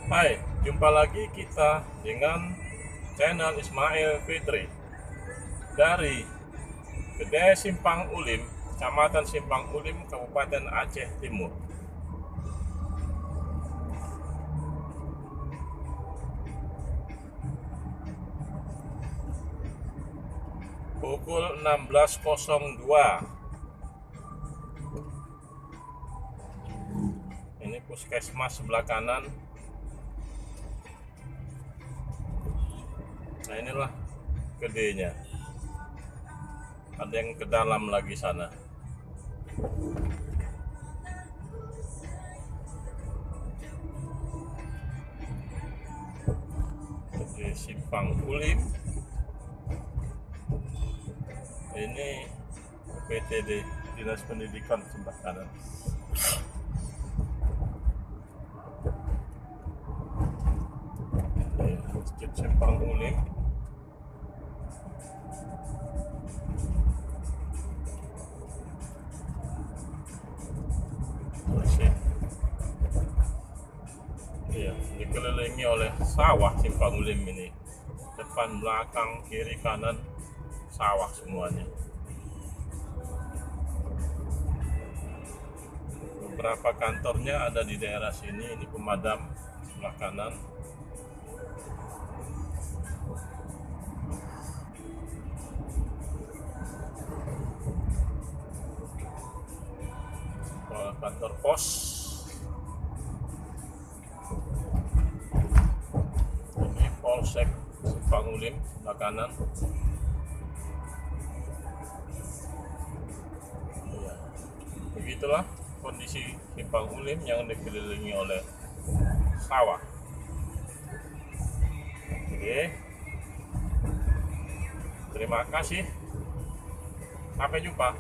Hai, jumpa lagi kita dengan channel Ismail Fitri dari Gede Simpang Ulim, Kecamatan Simpang Ulim, Kabupaten Aceh Timur. Pukul 16.02. Ini puskesmas sebelah kanan. Nah, inilah gedenya. Ada yang ke dalam lagi sana. Gede Simpang Ulim. Ini PTD, Dinas Pendidikan sebelah kanan. Masjid Simpang Ulim. Masih, iya, dikelilingi oleh sawah Simpang Ulim ini. Depan, belakang, kiri, kanan, sawah semuanya. Beberapa kantornya ada di daerah sini. Ini pemadam sebelah kanan. Kantor pos. Ini Polsek Simpang Ulim sebelah kanan. Ya, begitulah kondisi Simpang Ulim yang dikelilingi oleh sawah. Oke, terima kasih. Sampai jumpa.